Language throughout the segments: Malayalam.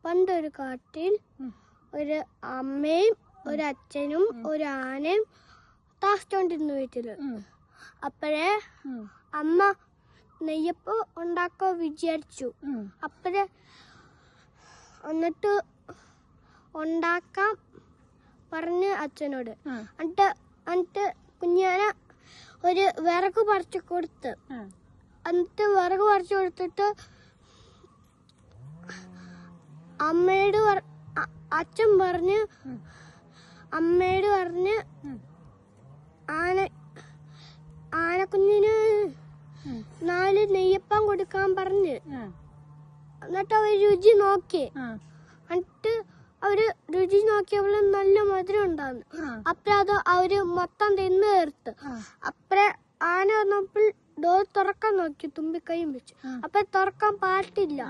പണ്ടൊരു കാട്ടിൽ ഒരു അമ്മയും ഒരു അച്ഛനും ഒരു ആനയും താമസിച്ചോണ്ടിരുന്നു വീട്ടില്. അപ്പോഴേ അമ്മ നെയ്യപ്പം ഉണ്ടാക്കാൻ വിചാരിച്ചു. അപ്പോഴേ എന്നിട്ട് ഉണ്ടാക്കാൻ പറഞ്ഞ് അച്ഛനോട്. എന്നിട്ട് കുഞ്ഞാന ഒരു വിറക് പറിച്ചു കൊടുത്ത്. എന്നിട്ട് വിറക് പറിച്ചു കൊടുത്തിട്ട് അച്ഛൻ പറഞ്ഞ് അമ്മയോട് പറഞ്ഞ് ആനക്കുഞ്ഞിന് 4 നെയ്യപ്പം കൊടുക്കാൻ പറഞ്ഞ്. എന്നിട്ട് അവര് രുചി നോക്കി. എന്നിട്ട് അവര് രുചി നോക്കിയപ്പോൾ നല്ല മധുരം ഉണ്ടായിരുന്നു. അപ്പഴത് അവര് മൊത്തം തിന്നു തീർത്ത്. അപ്പഴേ ആന വന്നപ്പോൾ ഡോർ തുറക്കാൻ നോക്കി, തുമ്പിക്കൈയും വെച്ചു. അപ്പൊ തുറക്കാൻ പാടില്ല.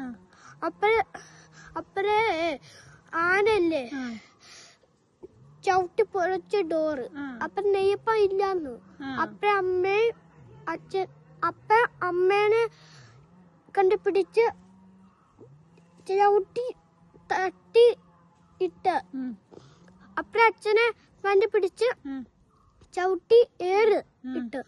അപ്പഴേ ആനല്ലേ ചവിട്ടി പൊളിച്ച ഡോറ്. അപ്പൊ നെയ്യപ്പം ഇല്ലാന്ന്. അമ്മേനെ കണ്ടുപിടിച്ച് ചവിട്ടി തട്ടി ഇട്ട്. അച്ഛനെ കണ്ടുപിടിച്ച് ചവിട്ടി ഏറ് ഇട്ട്.